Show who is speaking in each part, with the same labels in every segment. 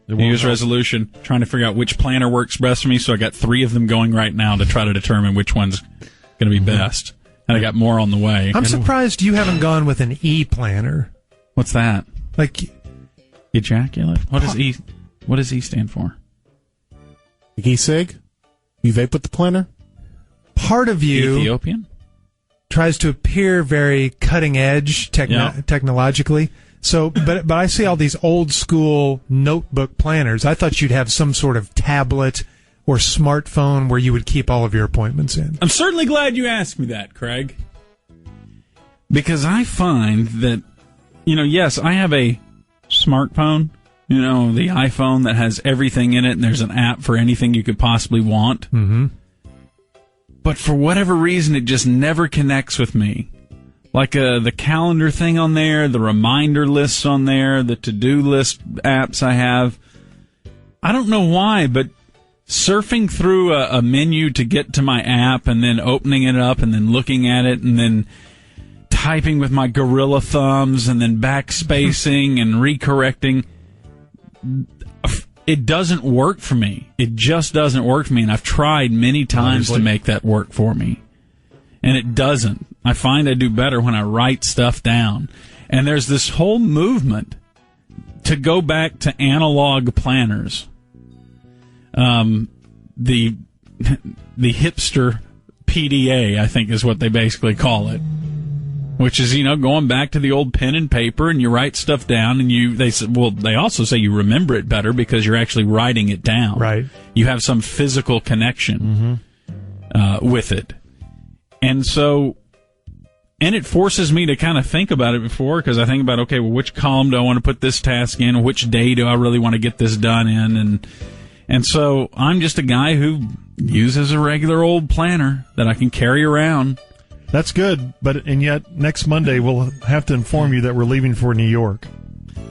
Speaker 1: New Year's resolution, trying to figure out which planner works best for me, so I got 3 of them going right now to try to determine which one's going to be best. And I got more on the way.
Speaker 2: I'm surprised you haven't gone with an E-planner.
Speaker 1: What's that?
Speaker 2: Like
Speaker 1: ejaculate? What does E stand for?
Speaker 3: E-cig? You vape with the planner?
Speaker 2: Part of you
Speaker 1: Ethiopian?
Speaker 2: tries to appear very cutting edge technologically. So, but I see all these old school notebook planners. I thought you'd have some sort of tablet or smartphone where you would keep all of your appointments in.
Speaker 1: I'm certainly glad you asked me that, Craig. Because I find that, yes, I have a smartphone, the iPhone that has everything in it, and there's an app for anything you could possibly want.
Speaker 2: Mm-hmm.
Speaker 1: But for whatever reason, it just never connects with me. Like the calendar thing on there, the reminder lists on there, the to-do list apps I have. I don't know why, but surfing through a menu to get to my app and then opening it up and then looking at it and then typing with my gorilla thumbs and then backspacing and recorrecting, it doesn't work for me. It just doesn't work for me, and I've tried many times to make that work for me. And it doesn't. I find I do better when I write stuff down. And there's this whole movement to go back to analog planners. The hipster PDA, I think, is what they basically call it. Which is, going back to the old pen and paper, and you write stuff down, and they also say you remember it better because you're actually writing it down.
Speaker 2: Right.
Speaker 1: You have some physical connection with it. And so, and it forces me to kind of think about it before, because I think about, okay, well, which column do I want to put this task in? Which day do I really want to get this done in? And so I'm just a guy who uses a regular old planner that I can carry around.
Speaker 3: That's good, and yet next Monday we'll have to inform you that we're leaving for New York.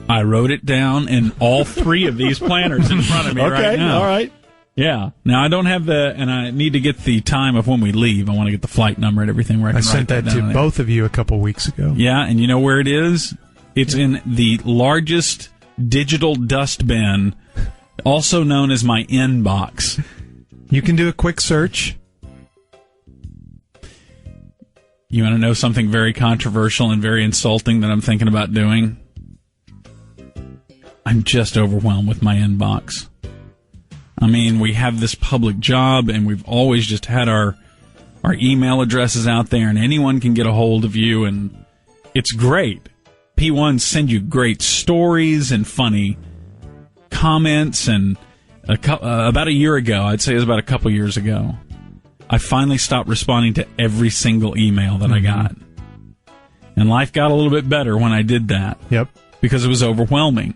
Speaker 1: I wrote it down in all 3 of these planners in front of me right now.
Speaker 3: All right.
Speaker 1: Yeah. Now, I don't have and I need to get the time of when we leave. I want to get the flight number and everything where I can
Speaker 2: sent that to both of you a couple weeks ago.
Speaker 1: Yeah, and you know where it is? It's in the largest digital dustbin, also known as my inbox.
Speaker 2: You can do a quick search.
Speaker 1: You want to know something very controversial and very insulting that I'm thinking about doing? I'm just overwhelmed with my inbox. I mean, we have this public job, and we've always just had our email addresses out there, and anyone can get a hold of you, and it's great. P1s send you great stories and funny comments, and about a year ago, I'd say it was about a couple years ago, I finally stopped responding to every single email that I got. And life got a little bit better when I did that.
Speaker 2: Yep.
Speaker 1: Because it was overwhelming.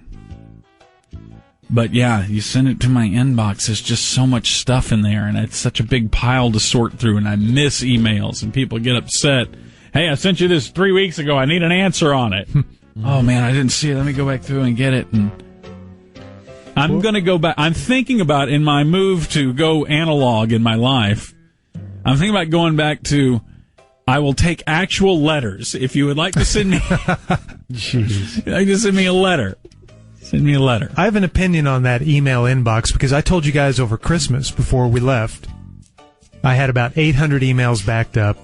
Speaker 1: But yeah, you send it to my inbox, there's just so much stuff in there, and it's such a big pile to sort through, and I miss emails, and people get upset. Hey, I sent you this 3 weeks ago, I need an answer on it. Oh man, I didn't see it, let me go back through and get it. And I'm going to go back. I'm thinking about, in my move to go analog in my life, I'm thinking about going back to, I will take actual letters. If you would like to send me,
Speaker 2: Jeez.
Speaker 1: You'd like to send me a letter, send me a letter.
Speaker 2: I have an opinion on that email inbox because I told you guys over Christmas before we left, I had about 800 emails backed up.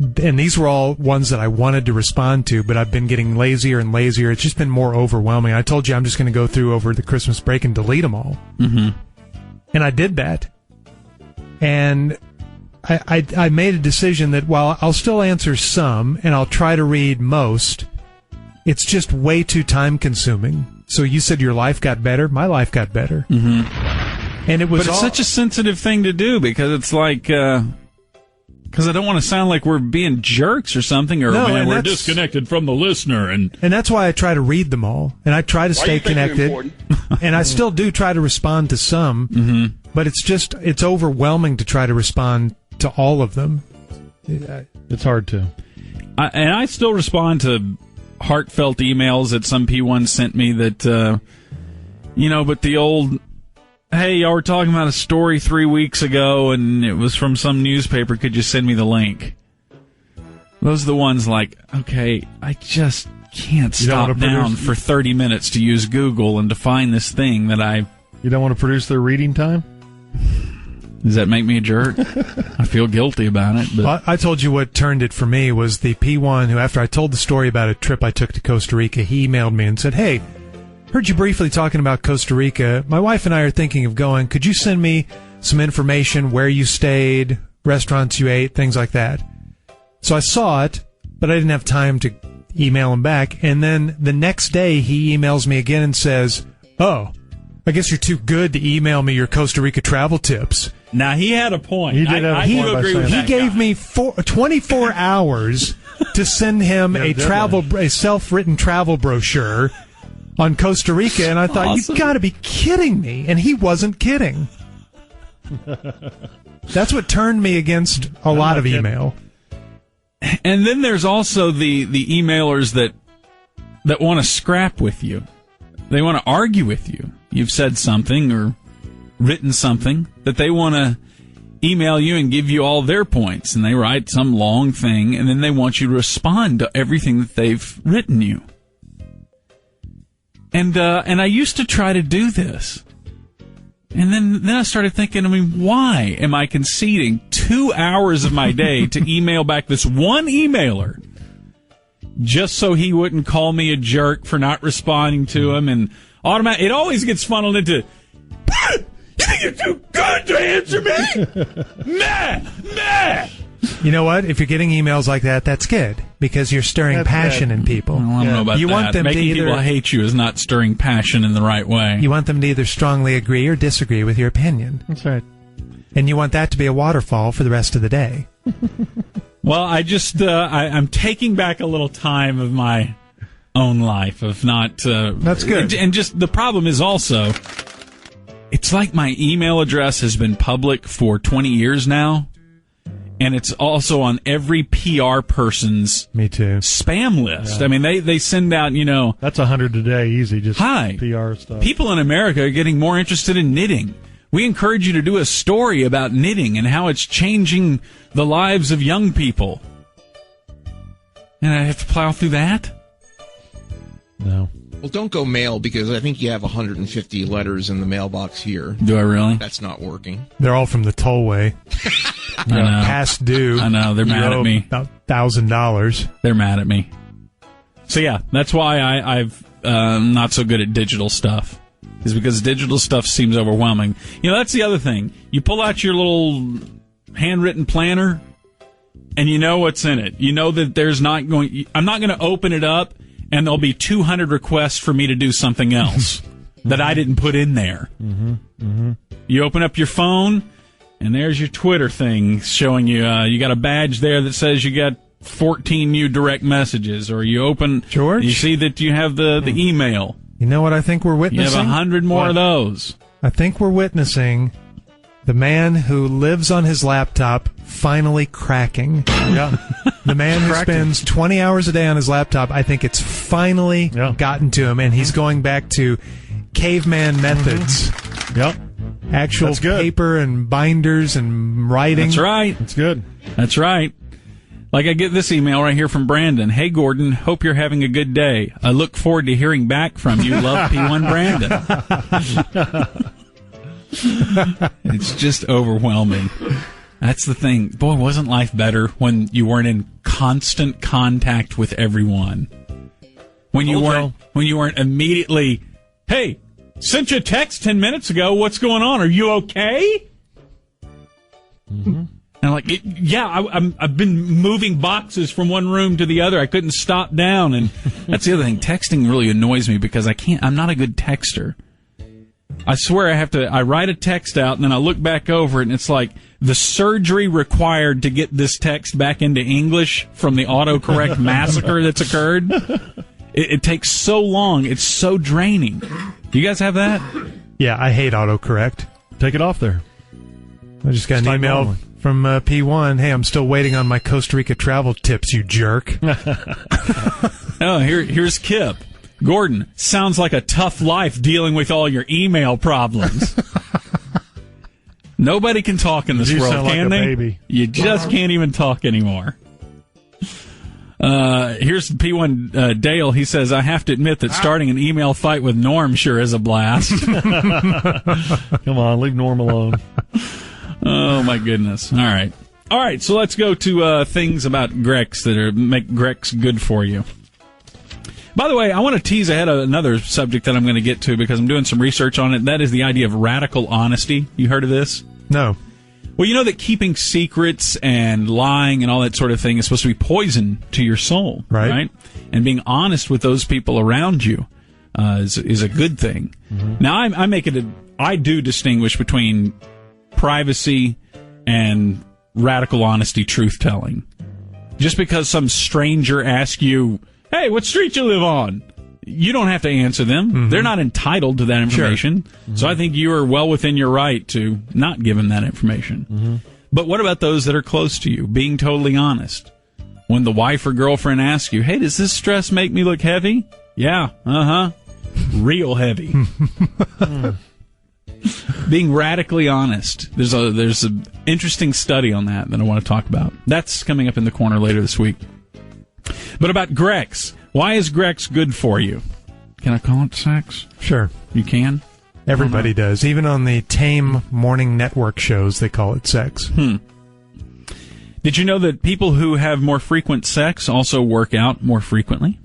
Speaker 2: And these were all ones that I wanted to respond to, but I've been getting lazier and lazier. It's just been more overwhelming. I told you I'm just going to go through over the Christmas break and delete them all.
Speaker 1: Mm-hmm.
Speaker 2: And I did that. And I made a decision that while I'll still answer some and I'll try to read most, it's just way too time-consuming. So you said your life got better. My life got better.
Speaker 1: Mm-hmm.
Speaker 2: And it was
Speaker 1: But it's such a sensitive thing to do because it's like... Because I don't want to sound like we're being jerks or something, or man, we're disconnected from the listener. And
Speaker 2: that's why I try to read them all, and I try to stay connected. And I still do try to respond to some, but it's overwhelming to try to respond to all of them.
Speaker 3: It's hard to.
Speaker 1: And I still respond to heartfelt emails that some P1 sent me that, but the old... Hey, y'all were talking about a story 3 weeks ago, and it was from some newspaper. Could you send me the link? Those are the ones like, okay, I just can't stop down for 30 minutes to use Google and to find this thing that I...
Speaker 3: You don't want to produce their reading time?
Speaker 1: Does that make me a jerk? I feel guilty about it. But
Speaker 2: Well, I told you what turned it for me was the P1 who, after I told the story about a trip I took to Costa Rica, he emailed me and said, "Hey, heard you briefly talking about Costa Rica. My wife and I are thinking of going. Could you send me some information, where you stayed, restaurants you ate, things like that?" So I saw it, but I didn't have time to email him back. And then the next day he emails me again and says, "Oh, I guess you're too good to email me your Costa Rica travel tips."
Speaker 1: now, he had a point.
Speaker 3: He did have a
Speaker 1: I
Speaker 3: point
Speaker 1: do
Speaker 3: by
Speaker 1: agree
Speaker 3: saying
Speaker 1: with
Speaker 3: that.
Speaker 1: that
Speaker 2: He gave
Speaker 1: guy.
Speaker 2: me 24 hours to send him a self-written travel brochure on Costa Rica, and I thought,
Speaker 1: Awesome.
Speaker 2: "You got to be kidding me!" And he wasn't kidding. That's what turned me against a lot of
Speaker 3: kidding.
Speaker 2: email.
Speaker 1: And then there's also the emailers that want to scrap with you. They want to argue with you. You've said something or written something that they want to email you and give you all their points. And they write some long thing, and then they want you to respond to everything that they've written you. And I used to try to do this. And then I started thinking, why am I conceding 2 hours of my day to email back this one emailer just so he wouldn't call me a jerk for not responding to him? And it always gets funneled into, "You think you're too good to answer me?" Meh.
Speaker 2: You know what? If you're getting emails like that, that's good, because you're stirring
Speaker 3: That's
Speaker 2: passion
Speaker 3: bad.
Speaker 2: in people.
Speaker 1: Well, I don't know about
Speaker 2: You
Speaker 1: that.
Speaker 2: want them to
Speaker 1: Making
Speaker 2: either-
Speaker 1: people hate you is not stirring passion in the right way.
Speaker 2: You want them to either strongly agree or disagree with your opinion.
Speaker 3: That's right.
Speaker 2: And you want that to be a waterfall for the rest of the day.
Speaker 1: Well, I just I'm taking back a little time of my own life of not.
Speaker 2: That's good.
Speaker 1: And just the problem is also, it's like my email address has been public for 20 years now, and it's also on every PR person's
Speaker 2: Me too.
Speaker 1: spam list.
Speaker 3: Yeah.
Speaker 1: I mean, they send out,
Speaker 3: That's 100 a day, easy. Just
Speaker 1: Hi.
Speaker 3: PR stuff.
Speaker 1: People in America are getting more interested in knitting. We encourage you to do a story about knitting and how it's changing the lives of young people. And I have to plow through that?
Speaker 3: No.
Speaker 4: Well, don't go mail, because I think you have 150 letters in the mailbox here.
Speaker 1: Do I really?
Speaker 4: That's not working.
Speaker 2: They're all from the tollway.
Speaker 1: I know.
Speaker 2: Past due.
Speaker 1: I know. They're mad
Speaker 2: You
Speaker 1: at
Speaker 2: owe
Speaker 1: me.
Speaker 2: About $1,000.
Speaker 1: They're mad at me. So yeah, that's why I've not so good at digital stuff. Is because digital stuff seems overwhelming. That's the other thing. You pull out your little handwritten planner, and you know what's in it. You know that I'm not going to open it up, and there'll be 200 requests for me to do something else that I didn't put in there. You open up your phone, and there's your Twitter thing showing you, you got a badge there that says you got 14 new direct messages, or you open,
Speaker 2: George?
Speaker 1: you see that you have the email.
Speaker 2: You know what I think we're
Speaker 1: You
Speaker 2: witnessing?
Speaker 1: have 100 more of those.
Speaker 2: I think we're witnessing the man who lives on his laptop finally cracking.
Speaker 3: Yeah.
Speaker 2: The man who
Speaker 3: Cracking.
Speaker 2: spends 20 hours a day on his laptop, I think it's finally gotten to him, and he's going back to caveman methods.
Speaker 3: Yep.
Speaker 2: Actual
Speaker 3: That's good.
Speaker 2: paper and binders and writing.
Speaker 1: That's right.
Speaker 3: That's good.
Speaker 1: That's right. Like I get this email right here from Brandon. Hey, Gordon, hope you're having a good day. I look forward to hearing back from you. Love, P1 Brandon. It's just overwhelming. That's the thing. Boy, wasn't life better when you weren't in constant contact with everyone? When you weren't immediately, hey, sent you a text 10 minutes ago. What's going on? Are you okay? And I'm like, I've been moving boxes from one room to the other. I couldn't stop down. And that's the other thing. Texting really annoys me because I'm not a good texter. I swear I write a text out and then I look back over it and it's like the surgery required to get this text back into English from the autocorrect massacre that's occurred. It takes so long. It's so draining. Do you guys have that?
Speaker 2: Yeah, I hate autocorrect.
Speaker 3: Take it off there.
Speaker 2: I just got an
Speaker 3: Start
Speaker 2: email
Speaker 3: going.
Speaker 2: from P1. Hey, I'm still waiting on my Costa Rica travel tips, you jerk.
Speaker 1: Oh, here's Kip. Gordon, sounds like a tough life dealing with all your email problems. Nobody can talk in this
Speaker 3: You
Speaker 1: world,
Speaker 3: sound like
Speaker 1: can
Speaker 3: a
Speaker 1: they?
Speaker 3: baby.
Speaker 1: You just can't even talk anymore. Here's P1 Dale. He says, I have to admit that starting an email fight with Norm sure is a blast.
Speaker 3: Come on, leave Norm alone.
Speaker 1: Oh, my goodness. All right. All right, so let's go to things about Grex that make Grex good for you. By the way, I want to tease ahead of another subject that I'm going to get to because I'm doing some research on it. That is the idea of radical honesty. You heard of this?
Speaker 2: No.
Speaker 1: Well, you know that keeping secrets and lying and all that sort of thing is supposed to be poison to your soul, right? And being honest with those people around you is a good thing. Mm-hmm. Now, I do distinguish between privacy and radical honesty, truth-telling. Just because some stranger asks you, hey, what street you live on? You don't have to answer them. Mm-hmm. They're not entitled to that information. Sure. Mm-hmm. So I think you are well within your right to not give them that information. Mm-hmm. But what about those that are close to you? Being totally honest. When the wife or girlfriend asks you, hey, does this dress make me look heavy? Yeah, real heavy. Being radically honest. There's a interesting study on that I want to talk about. That's coming up in the corner later this week. But about Grex. Why is Grex good for you? Can I call it sex?
Speaker 2: Sure.
Speaker 1: You can?
Speaker 2: Everybody does. Even on the tame morning network shows, they call it sex.
Speaker 1: Did you know that people who have more frequent sex also work out more frequently?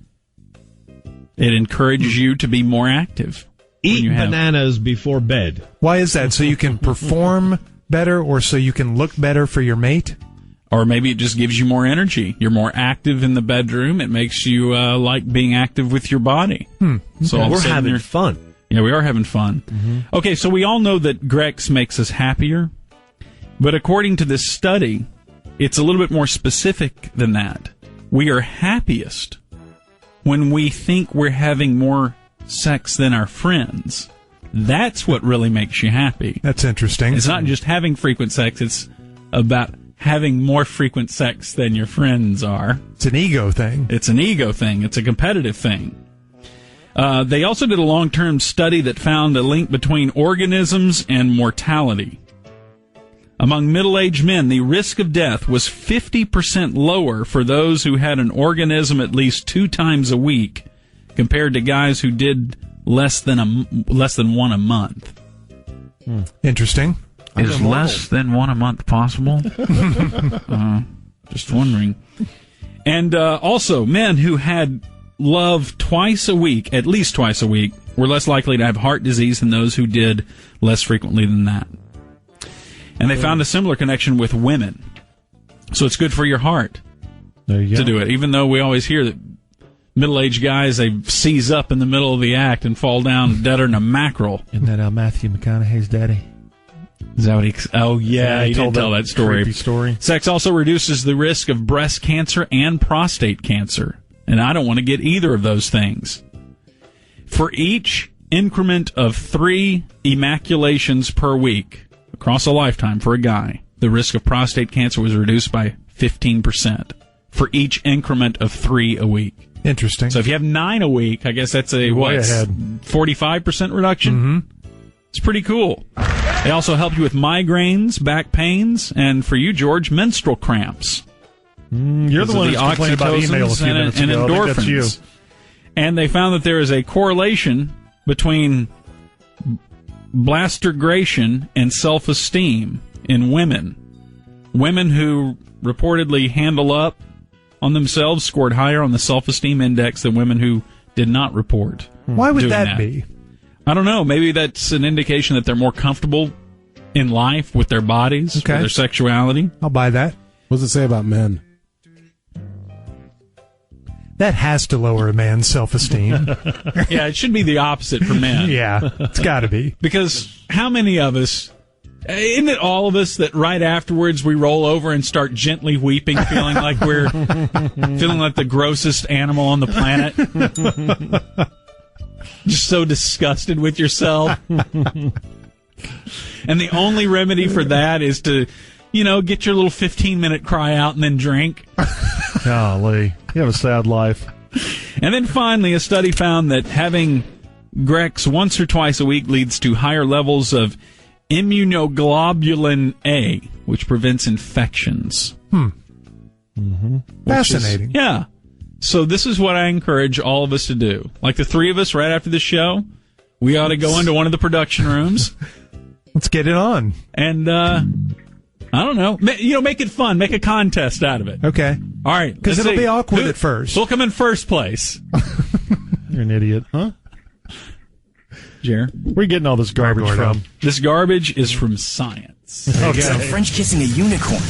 Speaker 1: It encourages you to be more active.
Speaker 5: Eat bananas before bed.
Speaker 2: Why is that? So you can perform better or so you can look better for your mate?
Speaker 1: Or maybe it just gives you more energy. You're more active in the bedroom. It makes you like being active with your body.
Speaker 5: So we're having fun.
Speaker 1: Yeah, we are having fun. Mm-hmm. Okay, so we all know that Grex makes us happier. But according to this study, it's a little bit more specific than that. We are happiest when we think we're having more sex than our friends. That's what really makes you happy.
Speaker 2: That's interesting.
Speaker 1: It's not just having frequent sex. It's about having more frequent sex than your friends are.
Speaker 2: It's an ego thing.
Speaker 1: It's an ego thing. It's a competitive thing. They also did a long-term study that found a link between organisms and mortality. Among middle-aged men, the risk of death was 50% lower for those who had an organism at least 2 times a week compared to guys who did less than one a month.
Speaker 2: Interesting.
Speaker 1: Is less than one a month possible? Just wondering. And also, men who had love twice a week, at least twice a week, were less likely to have heart disease than those who did less frequently than that. And they found a similar connection with women. So it's good for your heart to do it, even though we always hear that middle-aged guys, they seize up in the middle of the act and fall down deader than a mackerel.
Speaker 3: Isn't that Matthew McConaughey's daddy?
Speaker 1: Is that what he... Oh, yeah, he did tell that story.
Speaker 3: Creepy story.
Speaker 1: Sex also reduces the risk of breast cancer and prostate cancer. And I don't want to get either of those things. For each increment of 3 emasculations per week, across a lifetime for a guy, the risk of prostate cancer was reduced by 15%. For each increment of 3 a week.
Speaker 2: Interesting.
Speaker 1: So if you have 9 a week, I guess that's a, 45% reduction?
Speaker 2: Mm-hmm.
Speaker 1: It's pretty cool. They also help you with migraines, back pains, and for you, George, menstrual cramps.
Speaker 3: You're the one who's complaining about email a few minutes ago.
Speaker 1: And endorphins.
Speaker 3: I think that's you.
Speaker 1: And they found that there is a correlation between blastergration and self-esteem in women. Women who reportedly handle up on themselves scored higher on the self-esteem index than women who did not report.
Speaker 2: Why would that be?
Speaker 1: I don't know. Maybe that's an indication that they're more comfortable in life with their bodies, with their sexuality.
Speaker 2: I'll buy that.
Speaker 6: What does it say about men?
Speaker 2: That has to lower a man's self-esteem.
Speaker 1: Yeah, it should be the opposite for men.
Speaker 2: Yeah, it's got to be.
Speaker 1: Because how many of us, isn't it all of us that right afterwards we roll over and start gently weeping, feeling like we're feeling like the grossest animal on the planet? Just so disgusted with yourself. And the only remedy for that is to, get your little 15-minute cry out and then drink.
Speaker 3: Golly, you have a sad life.
Speaker 1: And then finally, a study found that having Grex once or twice a week leads to higher levels of immunoglobulin A, which prevents infections.
Speaker 2: Fascinating.
Speaker 1: So this is what I encourage all of us to do. Like the three of us right after the show, we ought to go into one of the production rooms.
Speaker 2: Let's get it on.
Speaker 1: And, I don't know. Make it fun. Make a contest out of it.
Speaker 2: Okay.
Speaker 1: All right.
Speaker 2: Because it'll be awkward at first.
Speaker 1: Who'll come in first place?
Speaker 3: You're an idiot, huh?
Speaker 1: Jer?
Speaker 3: Where are you getting all this garbage from?
Speaker 1: This garbage is from science.
Speaker 6: Okay. French kissing a unicorn.